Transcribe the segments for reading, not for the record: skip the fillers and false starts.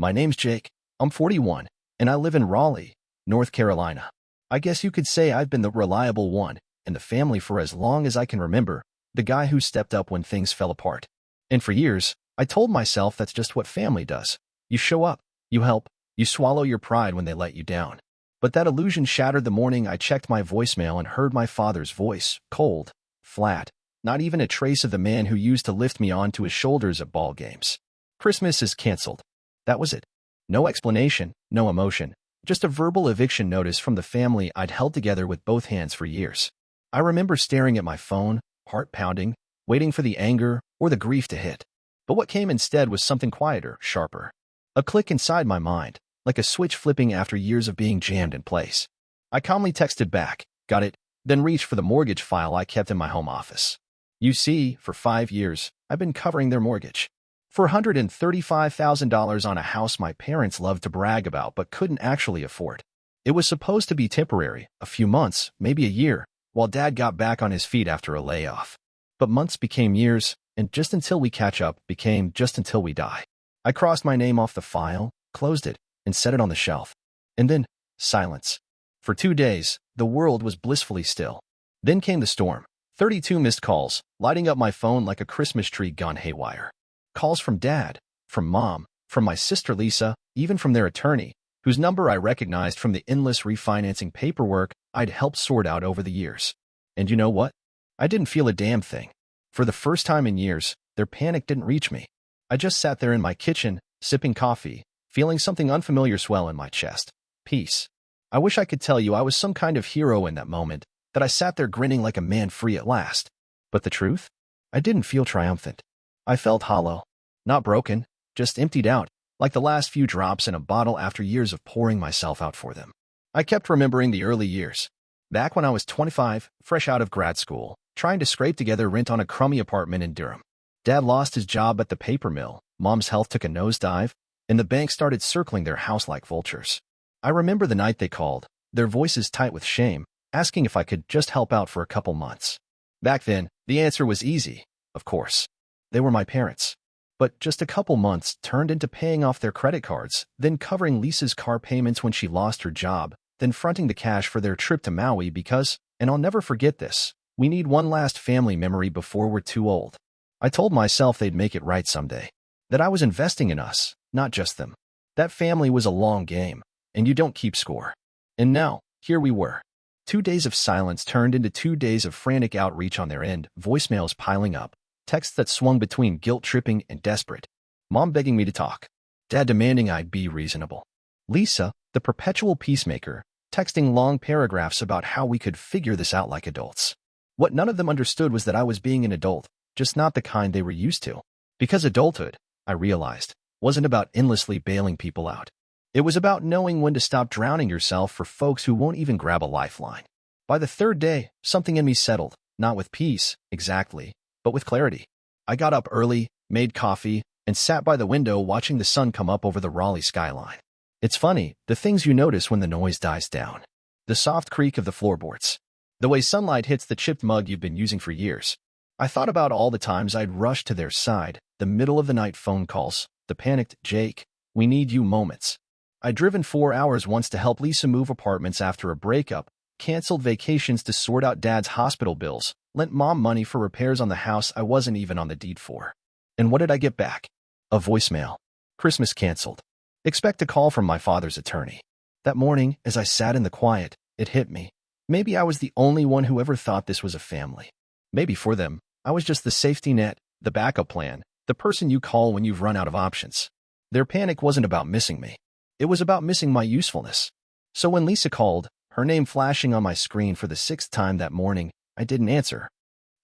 My name's Jake. I'm 41, and I live in Raleigh, North Carolina. I guess you could say I've been the reliable one in the family for as long as I can remember, the guy who stepped up when things fell apart. And for years, I told myself that's just what family does. You show up, you help, you swallow your pride when they let you down. But that illusion shattered the morning I checked my voicemail and heard my father's voice, cold, flat, not even a trace of the man who used to lift me onto his shoulders at ball games. Christmas is canceled. That was it. No explanation, no emotion, just a verbal eviction notice from the family I'd held together with both hands for years. I remember staring at my phone, heart pounding, waiting for the anger or the grief to hit. But what came instead was something quieter, sharper. A click inside my mind, like a switch flipping after years of being jammed in place. I calmly texted back, got it, then reached for the mortgage file I kept in my home office. You see, for 5 years, I've been covering their mortgage. For $135,000 on a house my parents loved to brag about but couldn't actually afford. It was supposed to be temporary, a few months, maybe a year, while Dad got back on his feet after a layoff. But months became years, and just until we catch up became just until we die. I crossed my name off the file, closed it, and set it on the shelf. And then, silence. For 2 days, the world was blissfully still. Then came the storm. 32 missed calls, lighting up my phone like a Christmas tree gone haywire. Calls from Dad, from Mom, from my sister Lisa, even from their attorney, whose number I recognized from the endless refinancing paperwork I'd helped sort out over the years. And you know what? I didn't feel a damn thing. For the first time in years, their panic didn't reach me. I just sat there in my kitchen, sipping coffee, feeling something unfamiliar swell in my chest. Peace. I wish I could tell you I was some kind of hero in that moment, that I sat there grinning like a man free at last. But the truth? I didn't feel triumphant. I felt hollow. Not broken, just emptied out, like the last few drops in a bottle after years of pouring myself out for them. I kept remembering the early years. Back when I was 25, fresh out of grad school, trying to scrape together rent on a crummy apartment in Durham. Dad lost his job at the paper mill, Mom's health took a nosedive, and the bank started circling their house like vultures. I remember the night they called, their voices tight with shame, asking if I could just help out for a couple months. Back then, the answer was easy, of course. They were my parents. But just a couple months turned into paying off their credit cards, then covering Lisa's car payments when she lost her job, then fronting the cash for their trip to Maui because, and I'll never forget this, we need one last family memory before we're too old. I told myself they'd make it right someday. That I was investing in us, not just them. That family was a long game, and you don't keep score. And now, here we were. 2 days of silence turned into 2 days of frantic outreach on their end, voicemails piling up, texts that swung between guilt-tripping and desperate. Mom begging me to talk. Dad demanding I'd be reasonable. Lisa, the perpetual peacemaker, texting long paragraphs about how we could figure this out like adults. What none of them understood was that I was being an adult, just not the kind they were used to. Because adulthood, I realized, wasn't about endlessly bailing people out. It was about knowing when to stop drowning yourself for folks who won't even grab a lifeline. By the third day, something in me settled, not with peace, exactly, but with clarity. I got up early, made coffee, and sat by the window watching the sun come up over the Raleigh skyline. It's funny, the things you notice when the noise dies down. The soft creak of the floorboards. The way sunlight hits the chipped mug you've been using for years. I thought about all the times I'd rushed to their side, the middle of the night phone calls, the panicked, Jake, we need you moments. I'd driven 4 hours once to help Lisa move apartments after a breakup, canceled vacations to sort out Dad's hospital bills, lent Mom money for repairs on the house I wasn't even on the deed for. And what did I get back? A voicemail. Christmas canceled. Expect a call from my father's attorney. That morning, as I sat in the quiet, it hit me. Maybe I was the only one who ever thought this was a family. Maybe for them, I was just the safety net, the backup plan, the person you call when you've run out of options. Their panic wasn't about missing me. It was about missing my usefulness. So when Lisa called, her name flashing on my screen for the 6th time that morning, I didn't answer.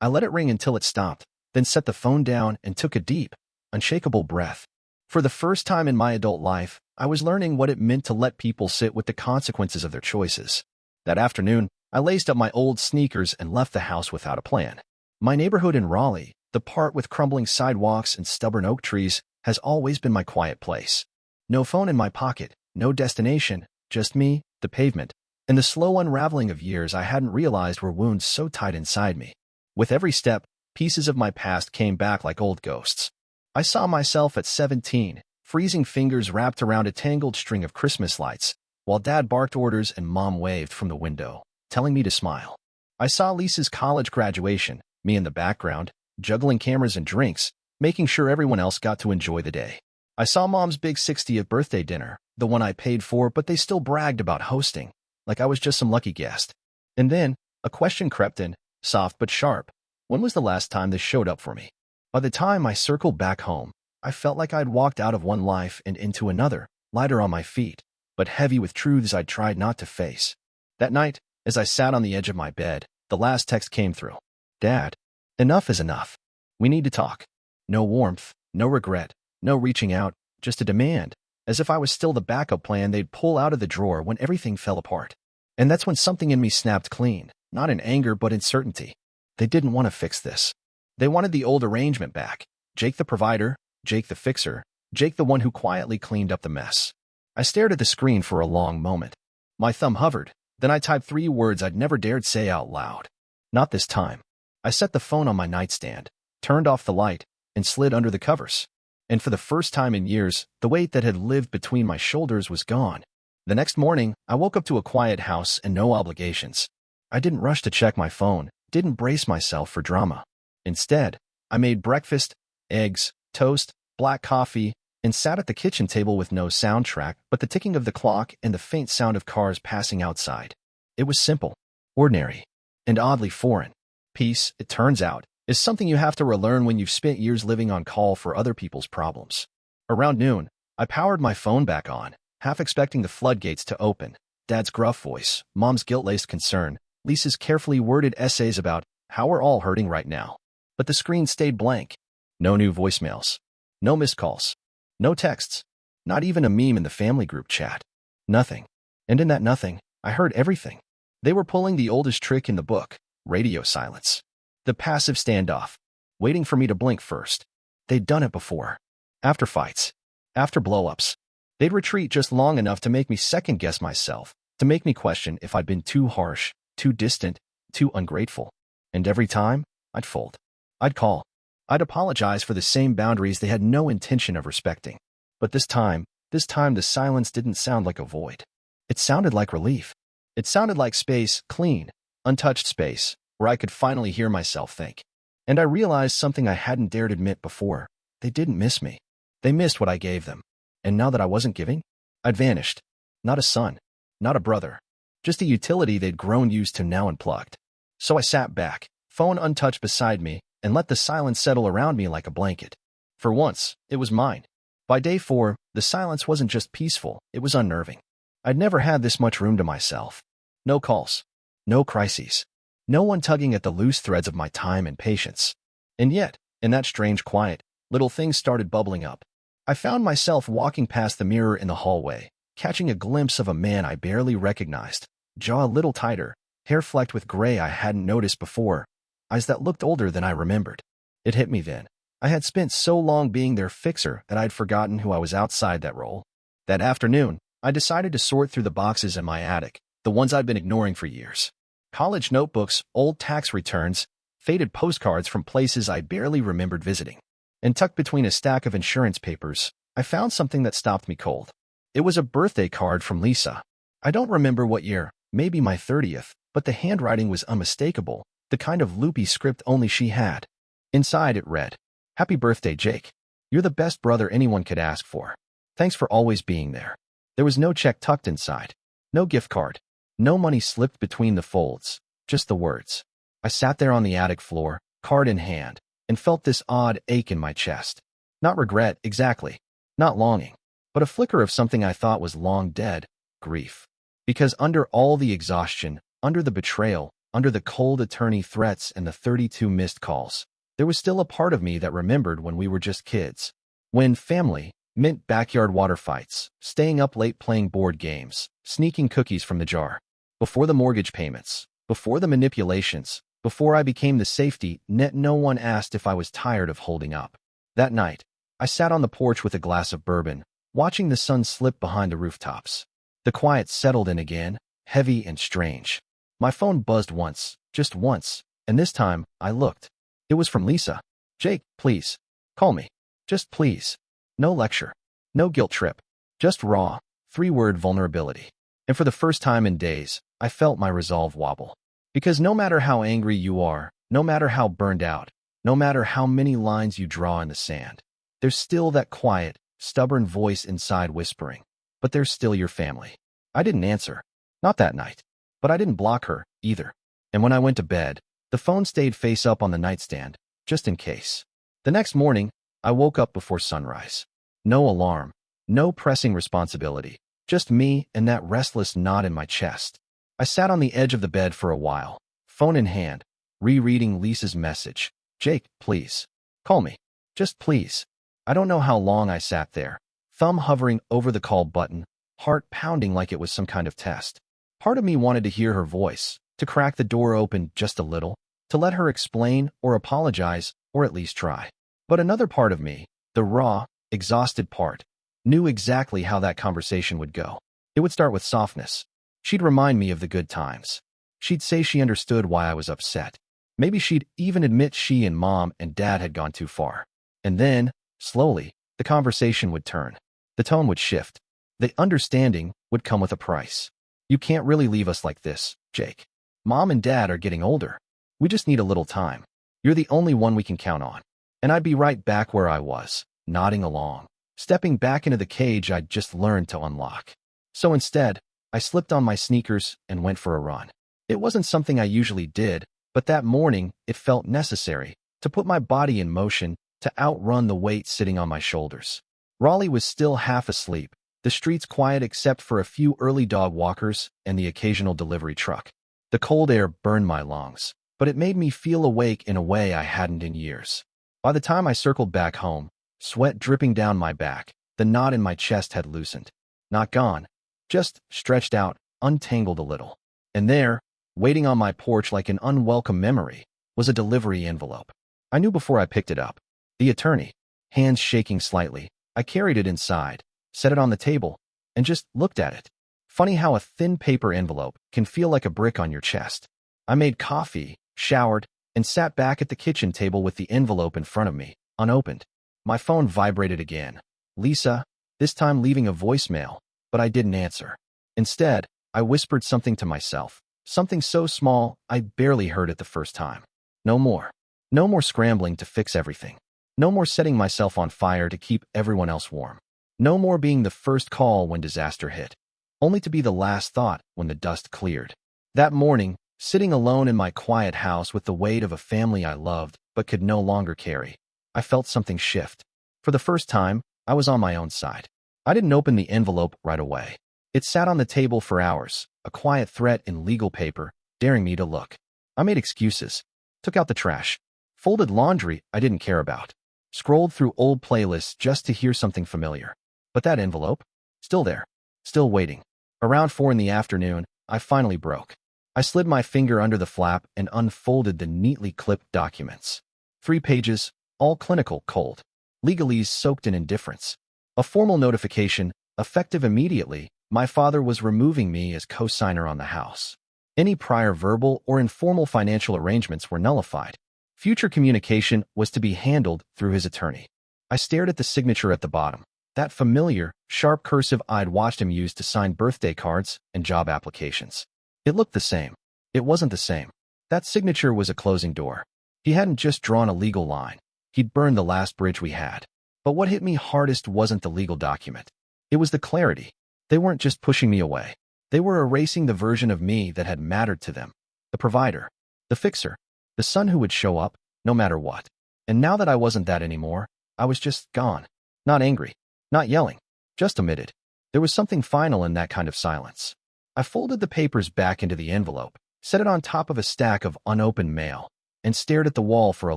I let it ring until it stopped, then set the phone down and took a deep, unshakable breath. For the first time in my adult life, I was learning what it meant to let people sit with the consequences of their choices. That afternoon, I laced up my old sneakers and left the house without a plan. My neighborhood in Raleigh, the part with crumbling sidewalks and stubborn oak trees, has always been my quiet place. No phone in my pocket, no destination, just me, the pavement, and the slow unraveling of years I hadn't realized were wounds so tight inside me. With every step, pieces of my past came back like old ghosts. I saw myself at 17, freezing fingers wrapped around a tangled string of Christmas lights, while Dad barked orders and Mom waved from the window, telling me to smile. I saw Lisa's college graduation, me in the background, juggling cameras and drinks, making sure everyone else got to enjoy the day. I saw Mom's big 60th birthday dinner, the one I paid for, but they still bragged about hosting, like I was just some lucky guest. And then, a question crept in, soft but sharp. When was the last time this showed up for me? By the time I circled back home, I felt like I'd walked out of one life and into another, lighter on my feet, but heavy with truths I'd tried not to face. That night, as I sat on the edge of my bed, the last text came through. Dad, enough is enough. We need to talk. No warmth, no regret, no reaching out, just a demand, as if I was still the backup plan they'd pull out of the drawer when everything fell apart. And that's when something in me snapped clean, not in anger but in certainty. They didn't want to fix this. They wanted the old arrangement back. Jake the provider, Jake the fixer, Jake the one who quietly cleaned up the mess. I stared at the screen for a long moment. My thumb hovered, then I typed 3 words I'd never dared say out loud. Not this time. I set the phone on my nightstand, turned off the light, and slid under the covers. And for the first time in years, the weight that had lived between my shoulders was gone. The next morning, I woke up to a quiet house and no obligations. I didn't rush to check my phone, didn't brace myself for drama. Instead, I made breakfast, eggs, toast, black coffee, and sat at the kitchen table with no soundtrack but the ticking of the clock and the faint sound of cars passing outside. It was simple, ordinary, and oddly foreign. Peace, it turns out, is something you have to relearn when you've spent years living on call for other people's problems. Around noon, I powered my phone back on, half expecting the floodgates to open. Dad's gruff voice, Mom's guilt-laced concern, Lisa's carefully worded essays about how we're all hurting right now. But the screen stayed blank. No new voicemails. No missed calls. No texts. Not even a meme in the family group chat. Nothing. And in that nothing, I heard everything. They were pulling the oldest trick in the book, radio silence. The passive standoff, waiting for me to blink first. They'd done it before. After fights. After blow-ups. They'd retreat just long enough to make me second-guess myself, to make me question if I'd been too harsh, too distant, too ungrateful. And every time, I'd fold. I'd call. I'd apologize for the same boundaries they had no intention of respecting. But this time the silence didn't sound like a void. It sounded like relief. It sounded like space, clean, untouched space, where I could finally hear myself think. And I realized something I hadn't dared admit before. They didn't miss me. They missed what I gave them. And now that I wasn't giving, I'd vanished. Not a son, not a brother, just a utility they'd grown used to now unplugged. So I sat back, phone untouched beside me, and let the silence settle around me like a blanket. For once, it was mine. By day 4, the silence wasn't just peaceful, it was unnerving. I'd never had this much room to myself. No calls. No crises. No one tugging at the loose threads of my time and patience. And yet, in that strange quiet, little things started bubbling up. I found myself walking past the mirror in the hallway, catching a glimpse of a man I barely recognized, jaw a little tighter, hair flecked with gray I hadn't noticed before, eyes that looked older than I remembered. It hit me then. I had spent so long being their fixer that I'd forgotten who I was outside that role. That afternoon, I decided to sort through the boxes in my attic, the ones I'd been ignoring for years. College notebooks, old tax returns, faded postcards from places I barely remembered visiting. And tucked between a stack of insurance papers, I found something that stopped me cold. It was a birthday card from Lisa. I don't remember what year, maybe my 30th, but the handwriting was unmistakable, the kind of loopy script only she had. Inside it read, "Happy birthday, Jake. You're the best brother anyone could ask for. Thanks for always being there." There was no check tucked inside. No gift card. No money slipped between the folds. Just the words. I sat there on the attic floor, card in hand, and felt this odd ache in my chest. Not regret, exactly. Not longing. But a flicker of something I thought was long dead, grief. Because under all the exhaustion, under the betrayal, under the cold attorney threats and the 32 missed calls, there was still a part of me that remembered when we were just kids. When family meant backyard water fights, staying up late playing board games, sneaking cookies from the jar. Before the mortgage payments, before the manipulations, before I became the safety net no one asked if I was tired of holding up. That night, I sat on the porch with a glass of bourbon, watching the sun slip behind the rooftops. The quiet settled in again, heavy and strange. My phone buzzed once, just once, and this time, I looked. It was from Lisa. "Jake, please. Call me. Just please. No lecture. No guilt trip. Just raw, three-word vulnerability. And for the first time in days, I felt my resolve wobble. Because no matter how angry you are, no matter how burned out, no matter how many lines you draw in the sand, there's still that quiet, stubborn voice inside whispering, but there's still your family. I didn't answer. Not that night. But I didn't block her, either. And when I went to bed, the phone stayed face up on the nightstand, just in case. The next morning, I woke up before sunrise. No alarm, no pressing responsibility, just me and that restless knot in my chest. I sat on the edge of the bed for a while, phone in hand, rereading Lisa's message. Jake, please. Call me. Just please. I don't know how long I sat there, thumb hovering over the call button, heart pounding like it was some kind of test. Part of me wanted to hear her voice, to crack the door open just a little, to let her explain or apologize or at least try. But another part of me, the raw, exhausted part, knew exactly how that conversation would go. It would start with softness. She'd remind me of the good times. She'd say she understood why I was upset. Maybe she'd even admit she and Mom and Dad had gone too far. And then, slowly, the conversation would turn. The tone would shift. The understanding would come with a price. You can't really leave us like this, Jake. Mom and Dad are getting older. We just need a little time. You're the only one we can count on. And I'd be right back where I was, nodding along, stepping back into the cage I'd just learned to unlock. So instead, I slipped on my sneakers and went for a run. It wasn't something I usually did, but that morning it felt necessary to put my body in motion to outrun the weight sitting on my shoulders. Raleigh was still half asleep, the streets quiet except for a few early dog walkers and the occasional delivery truck. The cold air burned my lungs, but it made me feel awake in a way I hadn't in years. By the time I circled back home, sweat dripping down my back, the knot in my chest had loosened. Not gone, just stretched out, untangled a little. And there, waiting on my porch like an unwelcome memory, was a delivery envelope. I knew before I picked it up. The attorney, hands shaking slightly, I carried it inside, set it on the table, and just looked at it. Funny how a thin paper envelope can feel like a brick on your chest. I made coffee, showered, and sat back at the kitchen table with the envelope in front of me, unopened. My phone vibrated again. Lisa, this time leaving a voicemail, but I didn't answer. Instead, I whispered something to myself. Something so small, I barely heard it the first time. No more. No more scrambling to fix everything. No more setting myself on fire to keep everyone else warm. No more being the first call when disaster hit, only to be the last thought when the dust cleared. That morning, sitting alone in my quiet house with the weight of a family I loved but could no longer carry, I felt something shift. For the first time, I was on my own side. I didn't open the envelope right away. It sat on the table for hours, a quiet threat in legal paper, daring me to look. I made excuses, took out the trash, folded laundry I didn't care about, scrolled through old playlists just to hear something familiar. But that envelope? Still there, still waiting. Around 4 in the afternoon, I finally broke. I slid my finger under the flap and unfolded the neatly clipped documents. 3 pages, all clinical, cold. Legalese soaked in indifference. A formal notification, effective immediately. My father was removing me as co-signer on the house. Any prior verbal or informal financial arrangements were nullified. Future communication was to be handled through his attorney. I stared at the signature at the bottom, that familiar, sharp cursive I'd watched him use to sign birthday cards and job applications. It looked the same. It wasn't the same. That signature was a closing door. He hadn't just drawn a legal line. He'd burned the last bridge we had. But what hit me hardest wasn't the legal document. It was the clarity. They weren't just pushing me away. They were erasing the version of me that had mattered to them. The provider. The fixer. The son who would show up, no matter what. And now that I wasn't that anymore, I was just gone. Not angry. Not yelling. Just omitted. There was something final in that kind of silence. I folded the papers back into the envelope, set it on top of a stack of unopened mail, and stared at the wall for a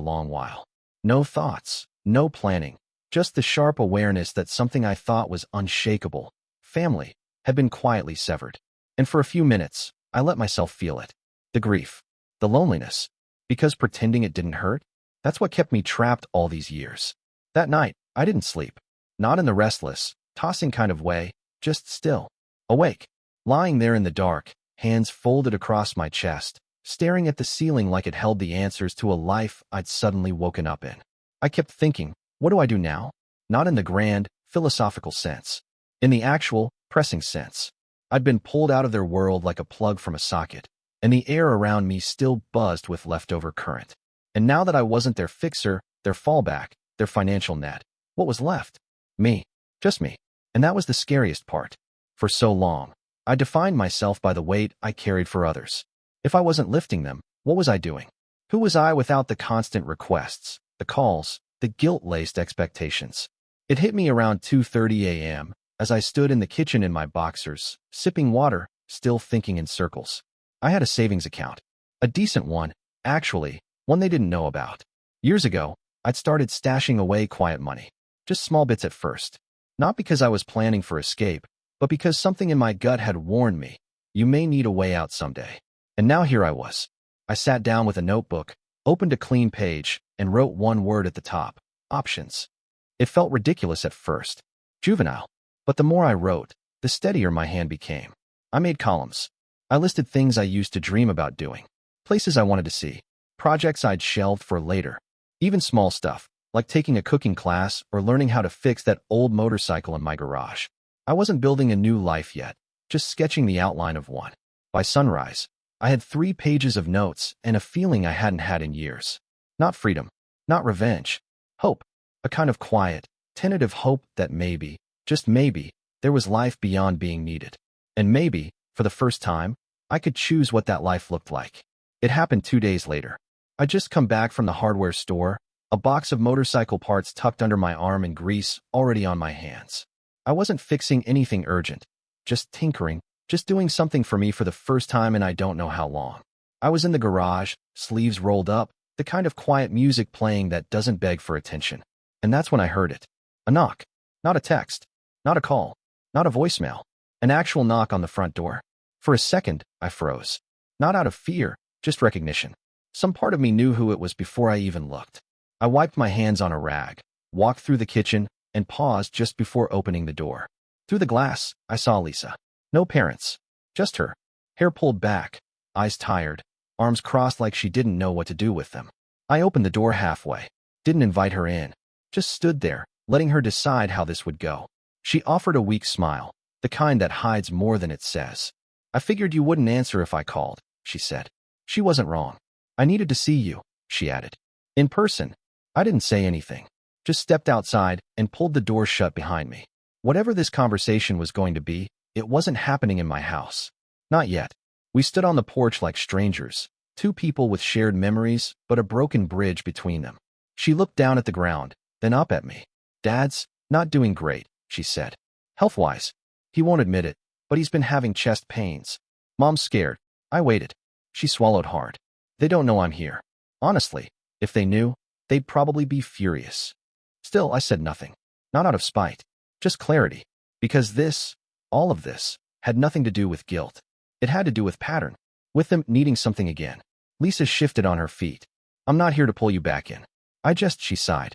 long while. No thoughts. No planning. Just the sharp awareness that something I thought was unshakable, family, had been quietly severed. And for a few minutes, I let myself feel it. The grief. The loneliness. Because pretending it didn't hurt? That's what kept me trapped all these years. That night, I didn't sleep. Not in the restless, tossing kind of way, just still. Awake. Lying there in the dark, hands folded across my chest, staring at the ceiling like it held the answers to a life I'd suddenly woken up in. I kept thinking, what do I do now? Not in the grand, philosophical sense. In the actual, pressing sense. I'd been pulled out of their world like a plug from a socket, and the air around me still buzzed with leftover current. And now that I wasn't their fixer, their fallback, their financial net, what was left? Me. Just me. And that was the scariest part. For so long, I defined myself by the weight I carried for others. If I wasn't lifting them, what was I doing? Who was I without the constant requests, the calls, the guilt-laced expectations? It hit me around 2:30 a.m. as I stood in the kitchen in my boxers, sipping water, still thinking in circles. I had a savings account. A decent one, actually, one they didn't know about. Years ago, I'd started stashing away quiet money. Just small bits at first. Not because I was planning for escape, but because something in my gut had warned me, you may need a way out someday. And now here I was. I sat down with a notebook, opened a clean page, and wrote one word at the top: options. It felt ridiculous at first. Juvenile. But the more I wrote, the steadier my hand became. I made columns. I listed things I used to dream about doing, places I wanted to see, projects I'd shelved for later, even small stuff, like taking a cooking class or learning how to fix that old motorcycle in my garage. I wasn't building a new life yet, just sketching the outline of one. By sunrise, I had 3 pages of notes and a feeling I hadn't had in years. Not freedom, not revenge, hope, a kind of quiet, tentative hope that maybe, just maybe, there was life beyond being needed. And maybe, for the first time, I could choose what that life looked like. It happened 2 days later. I'd just come back from the hardware store, a box of motorcycle parts tucked under my arm and grease already on my hands. I wasn't fixing anything urgent, just tinkering, just doing something for me for the first time in I don't know how long. I was in the garage, sleeves rolled up, the kind of quiet music playing that doesn't beg for attention. And that's when I heard it. A knock. Not a text. Not a call. Not a voicemail. An actual knock on the front door. For a second, I froze. Not out of fear, just recognition. Some part of me knew who it was before I even looked. I wiped my hands on a rag, walked through the kitchen, and paused just before opening the door. Through the glass, I saw Lisa. No parents. Just her. Hair pulled back, eyes tired, arms crossed like she didn't know what to do with them. I opened the door halfway. Didn't invite her in. Just stood there, letting her decide how this would go. She offered a weak smile, the kind that hides more than it says. I figured you wouldn't answer if I called, she said. She wasn't wrong. I needed to see you, she added. In person. I didn't say anything. Just stepped outside and pulled the door shut behind me. Whatever this conversation was going to be, it wasn't happening in my house. Not yet. We stood on the porch like strangers, 2 people with shared memories, but a broken bridge between them. She looked down at the ground, then up at me. Dad's not doing great, she said. Health-wise. He won't admit it, but he's been having chest pains. Mom's scared. I waited. She swallowed hard. They don't know I'm here. Honestly, if they knew, they'd probably be furious. Still, I said nothing. Not out of spite. Just clarity. Because this, all of this, had nothing to do with guilt. It had to do with pattern. With them needing something again. Lisa shifted on her feet. I'm not here to pull you back in. She sighed.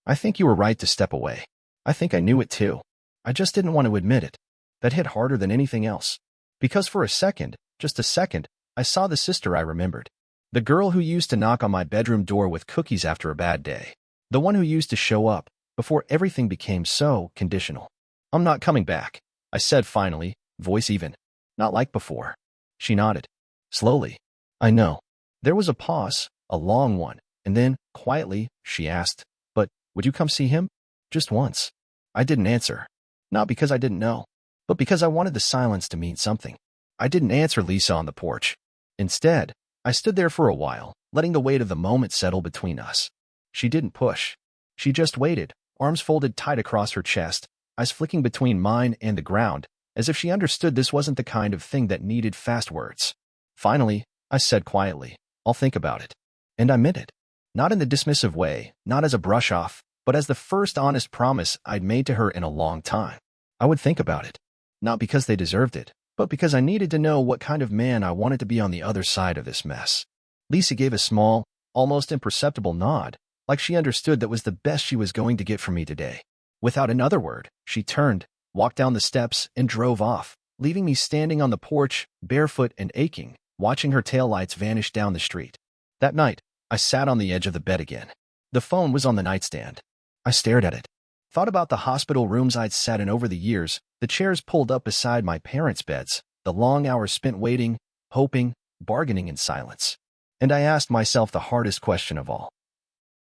I think you were right to step away. I think I knew it too. I just didn't want to admit it. That hit harder than anything else. Because for a second, just a second, I saw the sister I remembered. The girl who used to knock on my bedroom door with cookies after a bad day. The one who used to show up before everything became so conditional. I'm not coming back, I said finally, voice even. Not like before. She nodded. Slowly. I know. There was a pause, a long one, and then, quietly, she asked, but would you come see him? Just once. I didn't answer. Not because I didn't know, but because I wanted the silence to mean something. I didn't answer Lisa on the porch. Instead, I stood there for a while, letting the weight of the moment settle between us. She didn't push. She just waited, arms folded tight across her chest, eyes flicking between mine and the ground, as if she understood this wasn't the kind of thing that needed fast words. Finally, I said quietly, I'll think about it. And I meant it. Not in the dismissive way, not as a brush-off, but as the first honest promise I'd made to her in a long time. I would think about it. Not because they deserved it, but because I needed to know what kind of man I wanted to be on the other side of this mess. Lisa gave a small, almost imperceptible nod, like she understood that was the best she was going to get from me today. Without another word, she turned, walked down the steps, and drove off, leaving me standing on the porch, barefoot and aching, watching her taillights vanish down the street. That night, I sat on the edge of the bed again. The phone was on the nightstand. I stared at it. Thought about the hospital rooms I'd sat in over the years, the chairs pulled up beside my parents' beds, the long hours spent waiting, hoping, bargaining in silence. And I asked myself the hardest question of all.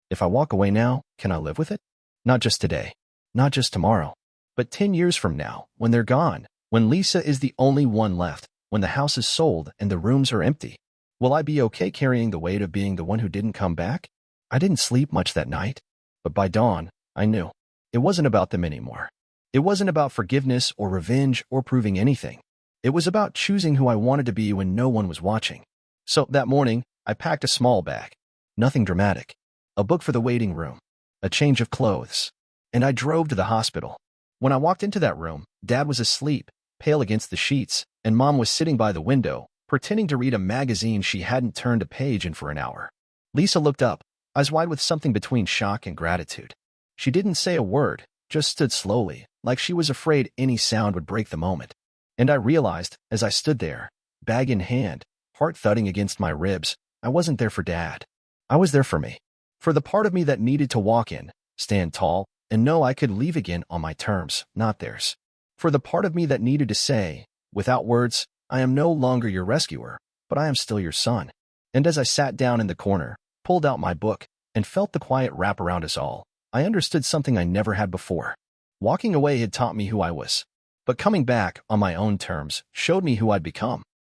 If I walk away now, can I live with it? Not just today, not just tomorrow, but 10 years from now, when they're gone, when Lisa is the only one left, when the house is sold and the rooms are empty. Will I be okay carrying the weight of being the one who didn't come back? I didn't sleep much that night, but by dawn, I knew. It wasn't about them anymore. It wasn't about forgiveness or revenge or proving anything. It was about choosing who I wanted to be when no one was watching. So that morning, I packed a small bag. Nothing dramatic. A book for the waiting room. A change of clothes. And I drove to the hospital. When I walked into that room, Dad was asleep, pale against the sheets, and Mom was sitting by the window, pretending to read a magazine she hadn't turned a page in for an hour. Lisa looked up, eyes wide with something between shock and gratitude. She didn't say a word, just stood slowly, like she was afraid any sound would break the moment. And I realized, as I stood there, bag in hand, heart thudding against my ribs, I wasn't there for Dad. I was there for me. For the part of me that needed to walk in, stand tall, and know I could leave again on my terms, not theirs. For the part of me that needed to say, without words, I am no longer your rescuer, but I am still your son. And as I sat down in the corner, pulled out my book, and felt the quiet wrap around us all, I understood something I never had before. Walking away had taught me who I was, but coming back on my own terms showed me who I'd become.